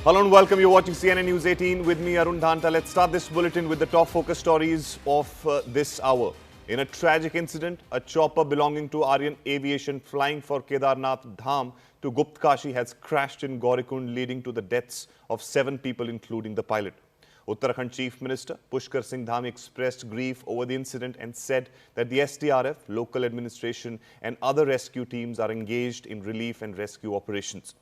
Hello and welcome. You're watching CNN News 18 with me, Arun Dhanta. Let's start this bulletin with the top focus stories of this hour. In a tragic incident, a chopper belonging to Aryan Aviation flying for Kedarnath Dham to Gupt Kashi has crashed in Gaurikund, leading to the deaths of 7 people, including the pilot. Uttarakhand Chief Minister Pushkar Singh Dhami expressed grief over the incident and said that the SDRF, local administration and other rescue teams are engaged in relief and rescue operations.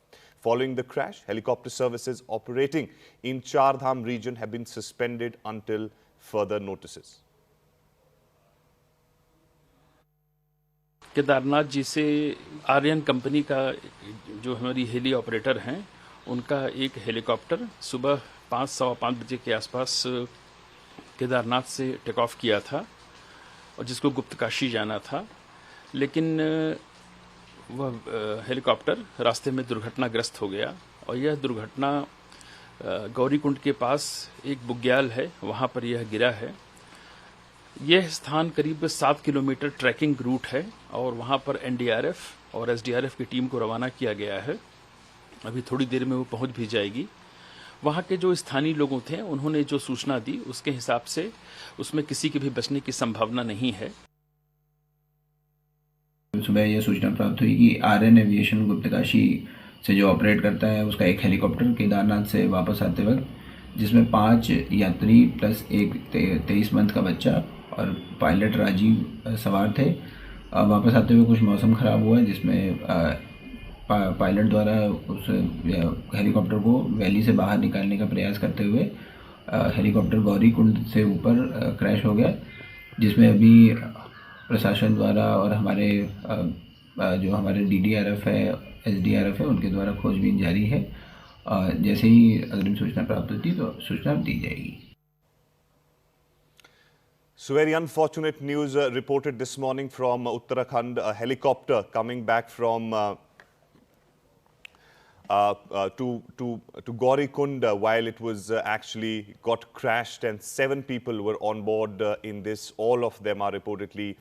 Following the crash, helicopter services operating in Char Dham region have been suspended until further notices. Kedarnath ji से Aryan company का जो हमारी heli operator हैं, उनका एक helicopter सुबह 5:15 बजे के आसपास केदारनाथ से टेक ऑफ किया था और जिसको गुप्त काशी जाना था, लेकिन वह हेलीकॉप्टर रास्ते में दुर्घटनाग्रस्त हो गया और यह दुर्घटना गौरीकुंड के पास एक बुग्याल है, वहां पर यह गिरा है। यह स्थान करीब 7 किलोमीटर ट्रैकिंग रूट है और वहां पर एनडीआरएफ और एसडीआरएफ की टीम को रवाना किया गया है। अभी थोड़ी देर में वो पहुंच भी जाएगी। वहां के जो स्थानीय लोगों थे, उन्होंने जो सूचना दी उसके हिसाब से उसमें किसी के भी बचने की संभावना नहीं है। सुबह यह सूचना प्राप्त हुई कि आर्यन एविएशन गुप्त काशी से जो ऑपरेट करता है, उसका एक हेलीकॉप्टर केदारनाथ से वापस आते वक्त, जिसमें 5 यात्री प्लस एक 23 मंथ का बच्चा और पायलट राजीव सवार थे। वापस आते हुए कुछ मौसम ख़राब हुआ, जिसमें पायलट द्वारा उस हेलीकॉप्टर को वैली से बाहर निकालने का प्रयास करते हुए हेलीकॉप्टर गौरीकुंड से ऊपर क्रैश हो गया, जिसमें अभी प्रशासन द्वारा और हमारे जो हमारे डीडीआरएफ है, एसडीआरएफ है, उनके द्वारा खोजबीन जारी है। जैसे ही अग्रिम सूचना प्राप्त होती तो सूचना दी जाएगी। So very unfortunate news reported this morning from Uttarakhand. A helicopter coming back from to Gaurikund while it was actually got crashed, and 7 people were on board in this. All of them are reportedly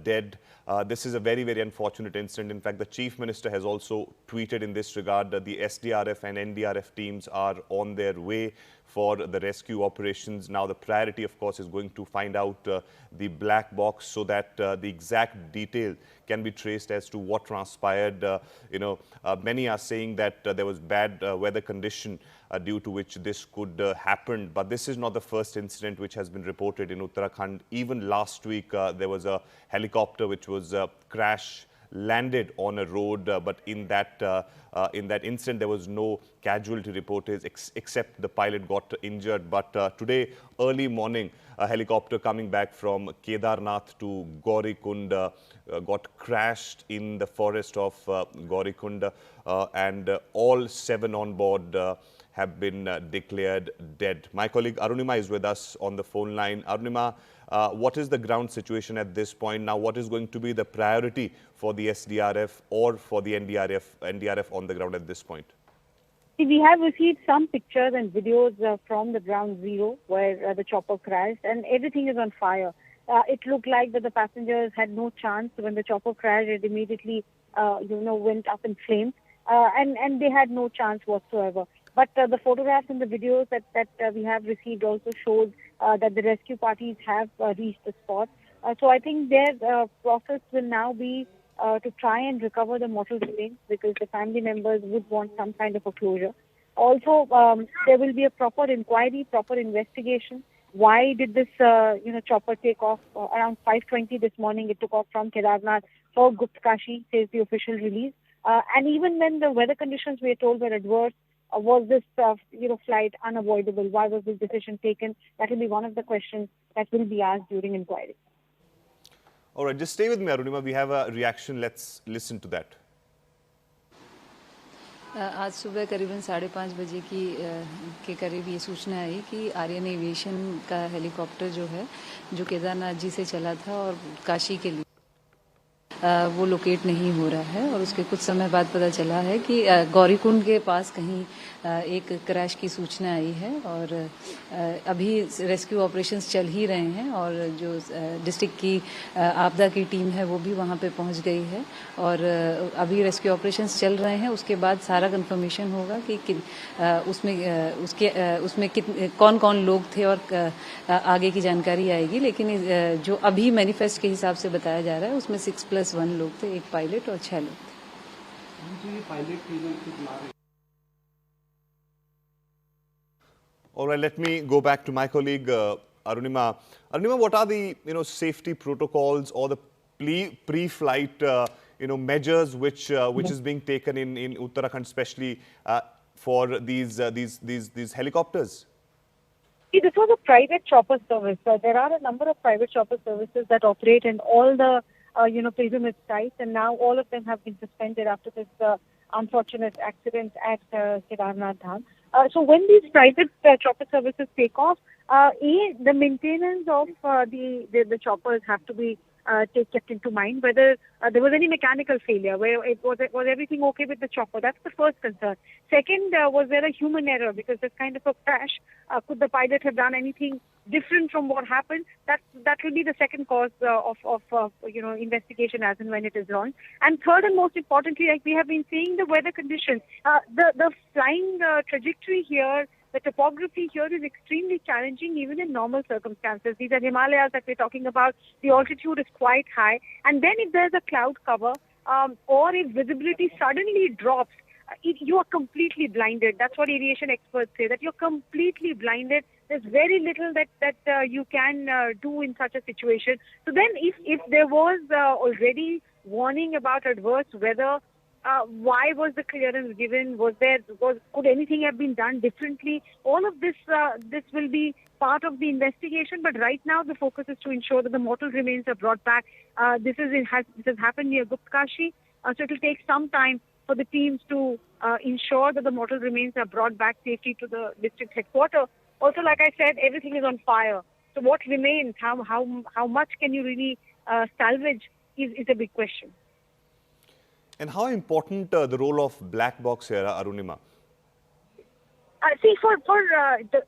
dead. This is a very, very unfortunate incident. In fact, the Chief Minister has also tweeted in this regard that the SDRF and NDRF teams are on their way for the rescue operations. Now, the priority, of course, is going to find out the black box so that the exact detail can be traced as to what transpired. Many are saying that there was bad weather condition due to which this could happen. But this is not the first incident which has been reported in Uttarakhand. Even last week, there was a helicopter which was crash landed on a road, but in that incident there was no casualty reported except the pilot got injured. But today early morning, a helicopter coming back from Kedarnath to Gaurikund got crashed in the forest of Gaurikund, and all 7 on board have been declared dead. My colleague Arunima is with us on the phone line. Arunima, what is the ground situation at this point? Now, what is going to be the priority for the SDRF or for the NDRF on the ground at this point? We have received some pictures and videos from the ground zero where the chopper crashed, and everything is on fire. It looked like that the passengers had no chance. When the chopper crashed, it immediately went up in flames, and they had no chance whatsoever. But the photographs and the videos that we have received also showed that the rescue parties have reached the spot. So I think their process will now be to try and recover the mortal remains, because the family members would want some kind of a closure. Also, there will be a proper inquiry, proper investigation. Why did this chopper take off around 5:20 this morning? It took off from Kedarnath for Gupt Kashi, says the official release. And even when the weather conditions we are told were adverse, was this flight unavoidable? Why was this decision taken? That will be one of the questions that will be asked during inquiry. All right, just stay with me, Arunima. We have a reaction. Let's listen to that. आज सुबह करीबन 5:30 बजे के करीब ये सूचना आई कि Aryan aviation का हेलीकॉप्टर जो है, जो केदारनाथ जी से चला था और काशी के लिए वो लोकेट नहीं हो रहा है और उसके कुछ समय बाद पता चला है कि गौरीकुंड के पास कहीं एक क्रैश की सूचना आई है और अभी रेस्क्यू ऑपरेशंस चल ही रहे हैं और जो डिस्ट्रिक्ट की आपदा की टीम है वो भी वहाँ पे पहुँच गई है और अभी रेस्क्यू ऑपरेशंस चल रहे हैं। उसके बाद सारा कंफर्मेशन होगा कि उसमें कौन कौन लोग थे और आगे की जानकारी आएगी। लेकिन जो अभी मैनिफेस्ट के हिसाब से बताया जा रहा है उसमें 6+1 लोग थे, एक पायलट और 6 लोग थे। All right, let me go back to my colleague Arunima. Arunima, what are the safety protocols or the pre-flight measures which is being taken in Uttarakhand, especially for these helicopters? This was a private chopper service. There are a number of private chopper services that operate in all the pilgrimage sites, and now all of them have been suspended after this unfortunate accident at Kedarnath Dham. So when these private chopper services take off, the maintenance of the choppers have to be kept into mind, whether there was any mechanical failure, where was everything okay with the chopper. That's the first concern. Second, was there a human error? Because this kind of a crash, could the pilot have done anything different from what happened? That will be the second cause of investigation as and when it is launched. And third and most importantly, like we have been seeing, the weather conditions, the flying trajectory here. The topography here is extremely challenging even in normal circumstances. These are Himalayas that we're talking about. The altitude is quite high. And then if there's a cloud cover or if visibility suddenly drops, you are completely blinded. That's what aviation experts say, that you're completely blinded. There's very little that you can do in such a situation. So then if there was already warning about adverse weather, why was the clearance given? Could anything have been done differently? All of this will be part of the investigation. But right now the focus is to ensure that the mortal remains are brought back. This has happened near Guptkashi, so it will take some time for the teams to ensure that the mortal remains are brought back safely to the district headquarters. Also, like I said, everything is on fire. So what remains? How much can you really salvage is a big question. And how important the role of black box here, Arunima? See, for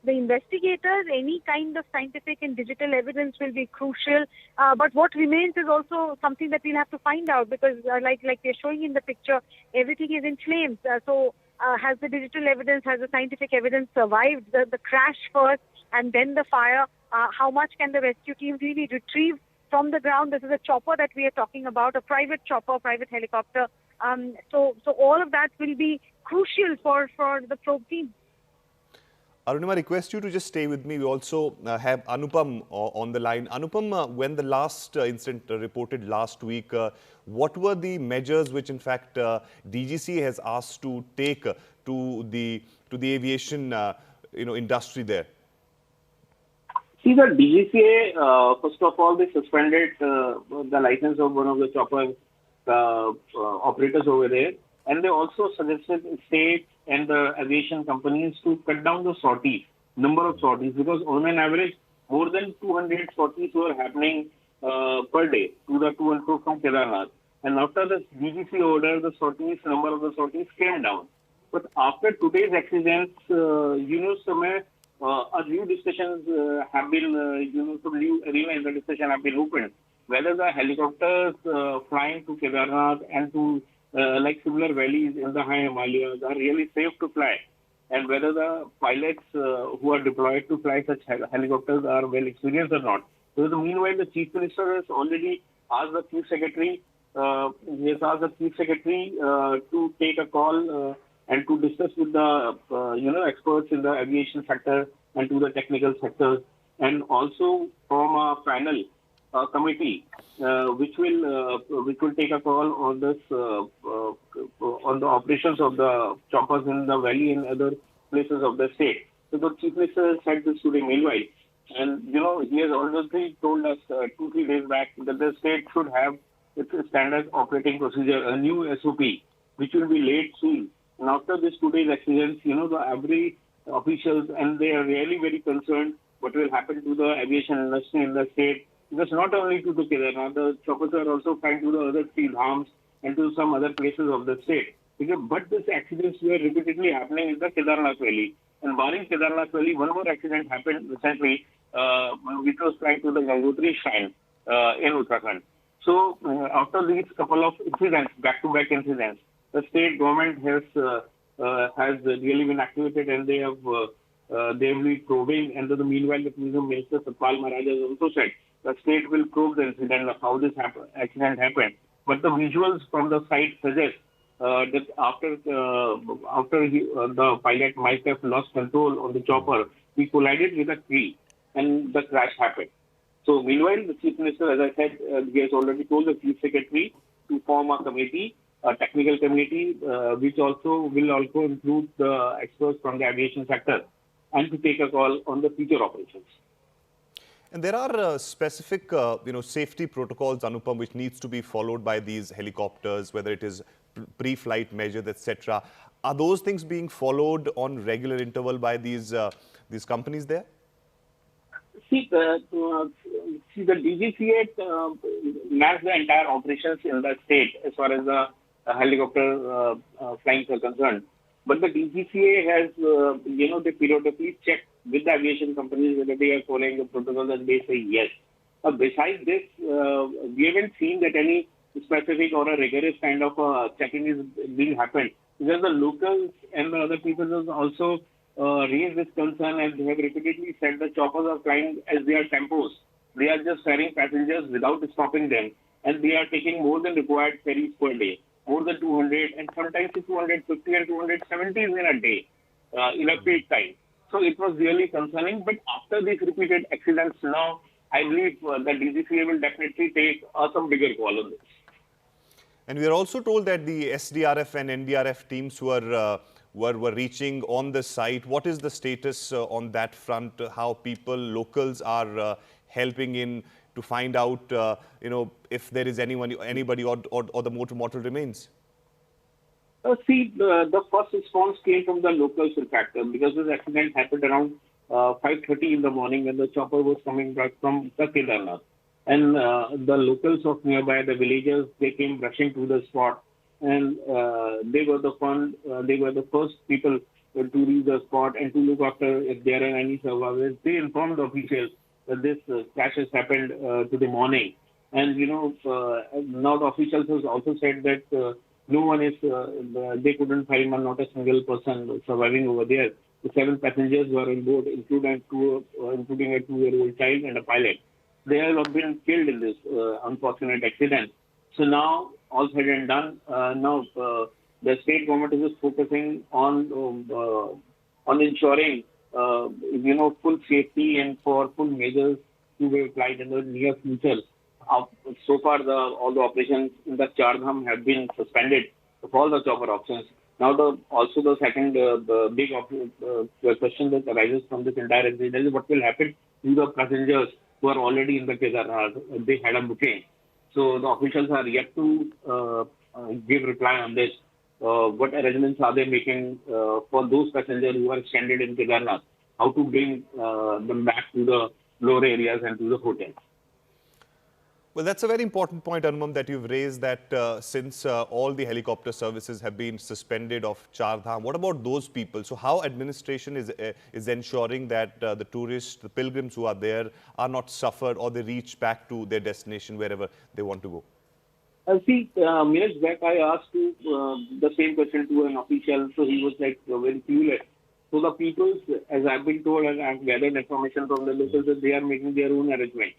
the investigators, any kind of scientific and digital evidence will be crucial. But what remains is also something that we'll have to find out, because like they're showing in the picture, everything is in flames. So has the digital evidence, has the scientific evidence survived the crash first and then the fire? How much can the rescue team really retrieve from the ground? This is a chopper that we are talking about, a private chopper, private helicopter. So all of that will be crucial for the probe team. Arunima, I request you to just stay with me. We also have Anupam on the line. Anupam, when the last incident reported last week, what were the measures which, in fact, DGC has asked to take to the aviation industry there? See, the DGCA, first of all, they suspended the license of one of the chopper operators over there, and they also suggested states and the aviation companies to cut down the sorties, number of sorties, because on an average, more than 200 sorties were happening per day to and fro from Kedarnath. And after the DGC order, the number of the sorties came down. But after today's accidents, new discussions have been, some new arena in the discussion have been opened. Whether the helicopters flying to Kedarnath and to like similar valleys in the high Himalayas are really safe to fly, and whether the pilots who are deployed to fly such helicopters are well experienced or not. So meanwhile, the Chief Minister has already asked the Chief Secretary, to take a call and to discuss with the experts in the aviation sector and to the technical sectors, and also form a panel committee which will take a call on this on the operations of the choppers in the valley and other places of the state. So the Chief Minister said this today meanwhile, and he has already told us 2-3 days back that the state should have its standard operating procedure, a new SOP, which will be laid soon. And after this today's accidents, the every officials, and they are really very concerned what will happen to the aviation industry in the state because not only to the Kedarnath, the choppers are also flying to the other three dhams and to some other places of the state. But these accidents were repeatedly happening in the Kedarnath Valley. And barring Kedarnath Valley, one more accident happened recently, which was flying to the Gangotri Shrine in Uttarakhand. So after these couple of incidents, back-to-back incidents, the state government has really been activated, and they have been probing. And meanwhile, the tourism minister Satpal Maharaj has also said the state will probe the incident of how this accident happened. But the visuals from the site suggest that after the pilot might have lost control on the chopper, he collided with a tree, and the crash happened. So meanwhile, the Chief Minister, as I said, he has already told the Chief Secretary to form a committee, a technical committee, which will also include the experts from the aviation sector, and to take a call on the future operations. And there are specific, safety protocols, Anupam, which needs to be followed by these helicopters, whether it is pre-flight measures, etc. Are those things being followed on regular interval by these companies there? See, the DGCA manages the entire operations in the state as far as the helicopter flying are concerned. But the DGCA has, they periodically check with the aviation companies whether they are following the protocols, and they say yes. Besides this, we haven't seen that any specific or a rigorous kind of checking is being happened. Because the locals and the other people have also raised this concern, and they have repeatedly said the choppers are flying as their tempos. They are just ferrying passengers without stopping them, and they are taking more than required ferries per day, more than 200 and sometimes 250 and 270 in a day, in a peak time. So it was really concerning. But after these repeated accidents now, I believe the DGCA will definitely take some bigger call on this. And we are also told that the SDRF and NDRF teams were reaching on the site. What is the status on that front? How locals are helping in to find out, if there is anybody or the mortal remains? See, the first response came from the locals, in fact, because this accident happened around 5:30 in the morning when the chopper was coming back from the Kedarnath. And the locals of nearby, the villagers, they came rushing to the spot, and they were the first people to reach the spot and to look after if there are any survivors. They informed the officials that this crash has happened to the morning. And, now the officials have also said that no one is, they couldn't find not a single person surviving over there. The 7 passengers were on board, including a 2-year-old child and a pilot. They have been killed in this unfortunate accident. So now, all said and done, the state government is just focusing on ensuring, full safety and for full measures to be applied in the near future. So far, all the operations in the Char Dham have been suspended of all the chopper options. Now, the second big question that arises from this entire accident is what will happen to the passengers who are already in the Kedarnath. They had a booking. So the officials are yet to give reply on this. What arrangements are they making for those passengers who are stranded in Kedarnath? How to bring them back to the lower areas and to the hotels? Well, that's a very important point, Anupam, that you've raised, that since all the helicopter services have been suspended of Char Dham, what about those people? So how administration is ensuring that the tourists, the pilgrims who are there are not suffered, or they reach back to their destination wherever they want to go? See, minutes back I asked the same question to an official, so he was like very clueless. So the people, as I've been told and I've gathered information from the locals, that they are making their own arrangements.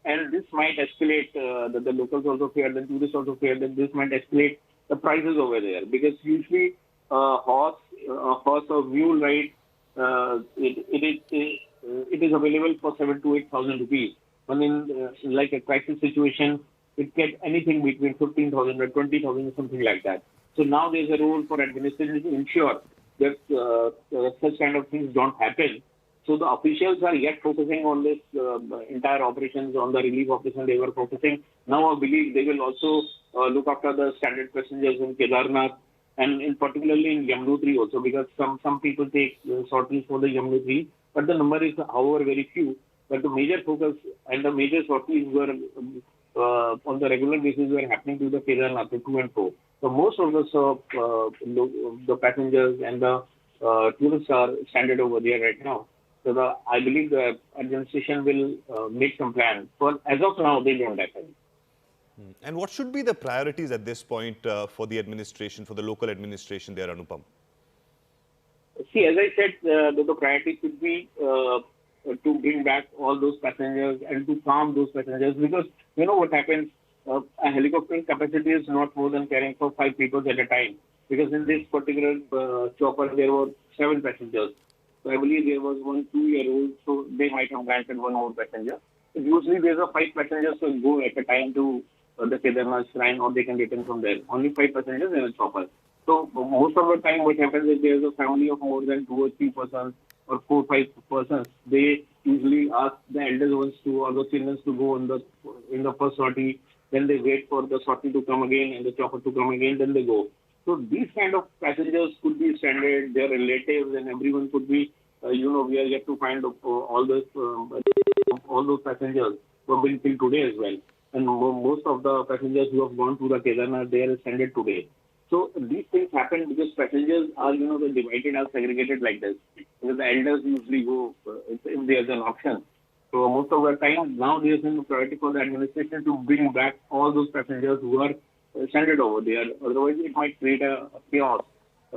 And this might escalate, that the locals also fear, the tourists also fear that this might escalate the prices over there. Because usually a horse or mule ride, it is available for 7,000 to 8,000 rupees. But in like a crisis situation, it gets anything between 15,000 or 20,000 or something like that. So now there's a role for administration to ensure that such kind of things don't happen. So the officials are yet focusing on this entire operations, on the relief operation they were focusing. Now I believe they will also look after the stranded passengers in Kedarnath, and particularly in Yamunotri also, because some people take sorties for the Yamunotri, but the number is however very few. but the major focus and the major sorties were on the regular basis were happening to the Kedarnath, to and fro. So most of the passengers and the tourists are stranded over there right now. So I believe the administration will make some plan. For as of now, they don't happen. And what should be the priorities at this point for the administration, for the local administration there, Anupam? See, as I said, the priority should be to bring back all those passengers and to calm those passengers, because you know what happens, a helicopter capacity is not more than carrying for 5 people at a time, because in this particular chopper there were 7 passengers. So I believe there was 1 2-year-old, so they might have granted 1 more passenger. So usually there's a 5 passengers will go at a time to the Kedarnath shrine, or they can return from there. Only 5 passengers in a chopper. So most of the time what happens is there's a family of more than 2 or 3 persons or 4 or 5 persons. They usually ask the elders ones to, or the children to go in the first sortie. Then they wait for the sortie to come again and the chopper to come again. Then they go. So these kind of passengers could be stranded. Their relatives and everyone could be. We are yet to find all those passengers who have been killed today as well. And most of the passengers who have gone to the Kedarnath, they are stranded today. So these things happen because passengers are, they're divided or segregated like this. Because the elders usually go if there's an option. So most of the time now there's a priority for the administration to bring back all those passengers who are stranded over there. Otherwise, it might create a chaos.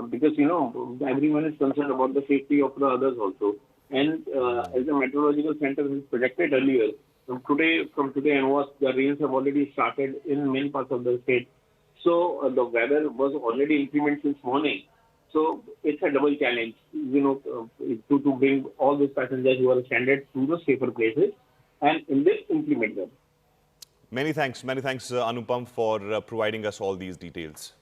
Because, everyone is concerned about the safety of the others also. And as the meteorological center has projected earlier, from today onwards, the rains have already started in many parts of the state. So the weather was already inclement since morning. So it's a double challenge, to bring all those passengers who are stranded to the safer places and in this implement them. Many thanks, Anupam, for providing us all these details.